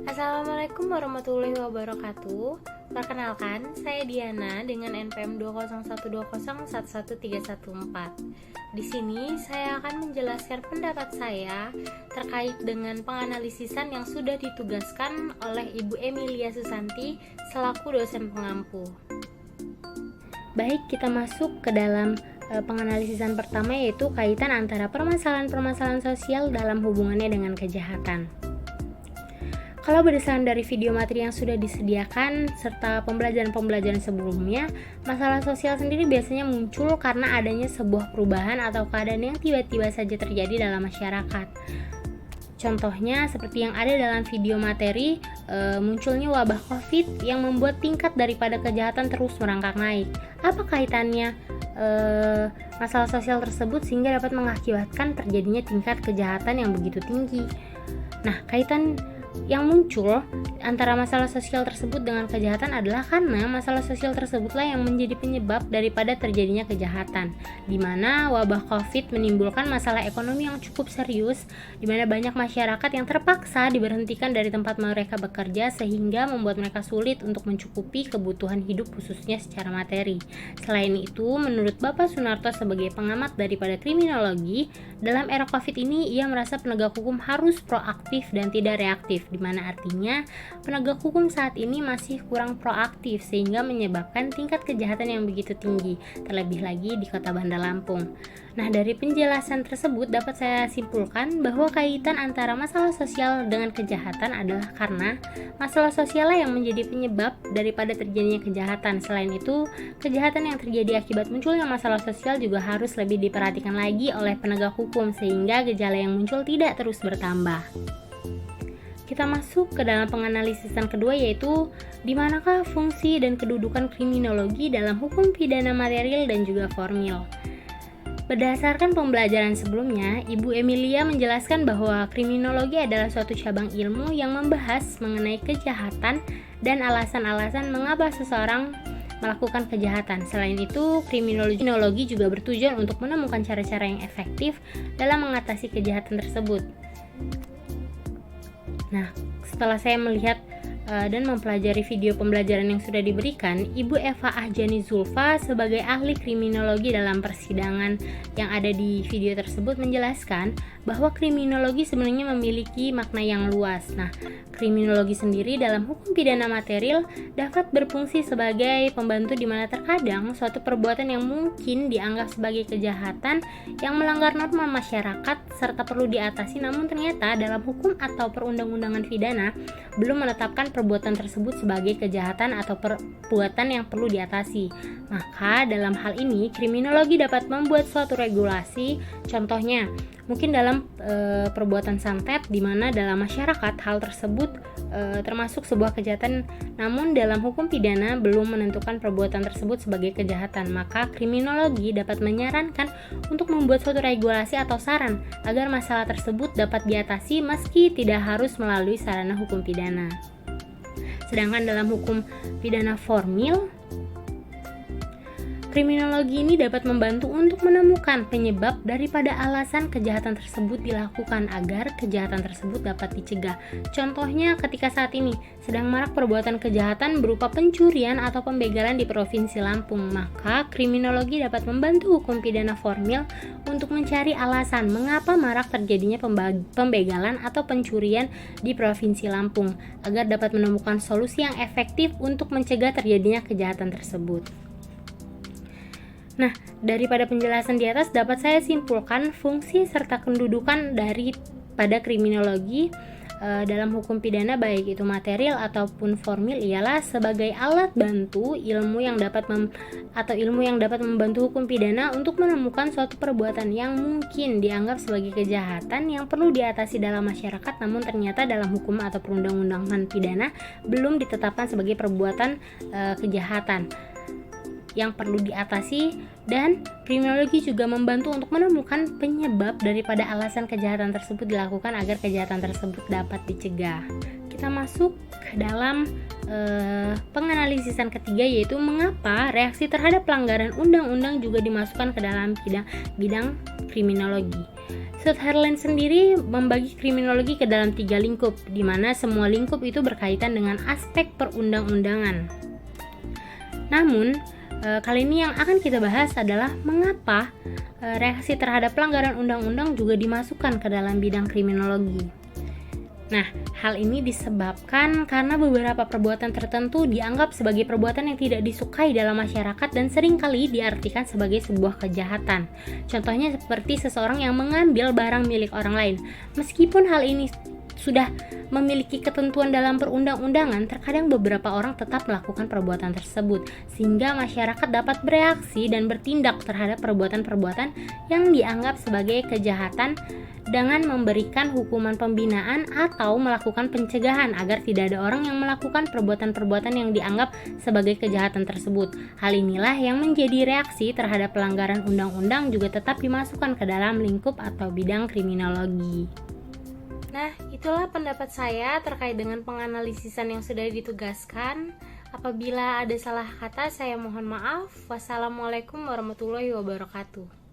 Assalamualaikum warahmatullahi wabarakatuh. Perkenalkan, saya Diana dengan NPM 20120111314. Di sini saya akan menjelaskan pendapat saya terkait dengan penganalisisan yang sudah ditugaskan oleh Ibu Emilia Susanti selaku dosen pengampu. Baik, kita masuk ke dalam penganalisisan pertama, yaitu kaitan antara permasalahan-permasalahan sosial dalam hubungannya dengan kejahatan. Kalau berdasarkan dari video materi yang sudah disediakan serta pembelajaran-pembelajaran sebelumnya, masalah sosial sendiri biasanya muncul karena adanya sebuah perubahan atau keadaan yang tiba-tiba saja terjadi dalam masyarakat. Contohnya seperti yang ada dalam video materi, munculnya wabah COVID yang membuat tingkat daripada kejahatan terus merangkak naik. Apa kaitannya masalah sosial tersebut sehingga dapat mengakibatkan terjadinya tingkat kejahatan yang begitu tinggi? Nah, kaitan yang muncul antara masalah sosial tersebut dengan kejahatan adalah karena masalah sosial tersebutlah yang menjadi penyebab daripada terjadinya kejahatan, di mana wabah COVID menimbulkan masalah ekonomi yang cukup serius, di mana banyak masyarakat yang terpaksa diberhentikan dari tempat mereka bekerja sehingga membuat mereka sulit untuk mencukupi kebutuhan hidup khususnya secara materi. Selain itu, menurut Bapak Sunarto sebagai pengamat daripada kriminologi, dalam era COVID ini ia merasa penegak hukum harus proaktif dan tidak reaktif, di mana artinya penegak hukum saat ini masih kurang proaktif sehingga menyebabkan tingkat kejahatan yang begitu tinggi, terlebih lagi di Kota Bandar Lampung. Nah, dari penjelasan tersebut dapat saya simpulkan bahwa kaitan antara masalah sosial dengan kejahatan adalah karena masalah sosial yang menjadi penyebab daripada terjadinya kejahatan. Selain itu, kejahatan yang terjadi akibat munculnya masalah sosial juga harus lebih diperhatikan lagi oleh penegak hukum sehingga gejala yang muncul tidak terus bertambah. Kita masuk ke dalam penganalisisan kedua, yaitu di manakah fungsi dan kedudukan kriminologi dalam hukum pidana material dan juga formil. Berdasarkan pembelajaran sebelumnya, Ibu Emilia menjelaskan bahwa kriminologi adalah suatu cabang ilmu yang membahas mengenai kejahatan dan alasan-alasan mengapa seseorang melakukan kejahatan. Selain itu, kriminologi juga bertujuan untuk menemukan cara-cara yang efektif dalam mengatasi kejahatan tersebut. Nah, setelah saya melihat dan mempelajari video pembelajaran yang sudah diberikan, Ibu Eva Ahjani Zulfa sebagai ahli kriminologi dalam persidangan yang ada di video tersebut menjelaskan bahwa kriminologi sebenarnya memiliki makna yang luas. Nah, kriminologi sendiri dalam hukum pidana material dapat berfungsi sebagai pembantu di mana terkadang suatu perbuatan yang mungkin dianggap sebagai kejahatan yang melanggar norma masyarakat serta perlu diatasi, namun ternyata dalam hukum atau perundang-undangan pidana belum menetapkan perbuatan tersebut sebagai kejahatan atau perbuatan yang perlu diatasi. Maka dalam hal ini kriminologi dapat membuat suatu regulasi. Contohnya mungkin dalam perbuatan santet, di mana dalam masyarakat hal tersebut termasuk sebuah kejahatan, namun dalam hukum pidana belum menentukan perbuatan tersebut sebagai kejahatan. Maka kriminologi dapat menyarankan untuk membuat suatu regulasi atau saran agar masalah tersebut dapat diatasi meski tidak harus melalui sarana hukum pidana. Sedangkan dalam hukum pidana formil, kriminologi ini dapat membantu untuk menemukan penyebab daripada alasan kejahatan tersebut dilakukan agar kejahatan tersebut dapat dicegah. Contohnya ketika saat ini sedang marak perbuatan kejahatan berupa pencurian atau pembegalan di Provinsi Lampung, maka kriminologi dapat membantu hukum pidana formil untuk mencari alasan mengapa marak terjadinya pembegalan atau pencurian di Provinsi Lampung agar dapat menemukan solusi yang efektif untuk mencegah terjadinya kejahatan tersebut. Nah, daripada penjelasan di atas dapat saya simpulkan fungsi serta kedudukan daripada kriminologi dalam hukum pidana baik itu material ataupun formil ialah sebagai alat bantu ilmu yang dapat membantu hukum pidana untuk menemukan suatu perbuatan yang mungkin dianggap sebagai kejahatan yang perlu diatasi dalam masyarakat, namun ternyata dalam hukum atau perundang-undangan pidana belum ditetapkan sebagai perbuatan kejahatan yang perlu diatasi. Dan kriminologi juga membantu untuk menemukan penyebab daripada alasan kejahatan tersebut dilakukan agar kejahatan tersebut dapat dicegah. Kita masuk ke dalam penganalisisan ketiga, yaitu mengapa reaksi terhadap pelanggaran undang-undang juga dimasukkan ke dalam bidang kriminologi. Sutherland sendiri membagi kriminologi ke dalam 3 lingkup, di mana semua lingkup itu berkaitan dengan aspek perundang-undangan. Namun, kali ini yang akan kita bahas adalah mengapa reaksi terhadap pelanggaran undang-undang juga dimasukkan ke dalam bidang kriminologi. Nah, hal ini disebabkan karena beberapa perbuatan tertentu dianggap sebagai perbuatan yang tidak disukai dalam masyarakat dan seringkali diartikan sebagai sebuah kejahatan. Contohnya seperti seseorang yang mengambil barang milik orang lain. Meskipun hal ini sudah memiliki ketentuan dalam perundang-undangan, terkadang beberapa orang tetap melakukan perbuatan tersebut, sehingga masyarakat dapat bereaksi dan bertindak terhadap perbuatan-perbuatan yang dianggap sebagai kejahatan dengan memberikan hukuman pembinaan atau melakukan pencegahan agar tidak ada orang yang melakukan perbuatan-perbuatan yang dianggap sebagai kejahatan tersebut. Hal inilah yang menjadi reaksi terhadap pelanggaran undang-undang juga tetap dimasukkan ke dalam lingkup atau bidang kriminologi. Nah, itulah pendapat saya terkait dengan penganalisisan yang sudah ditugaskan. Apabila ada salah kata, saya mohon maaf. Wassalamualaikum warahmatullahi wabarakatuh.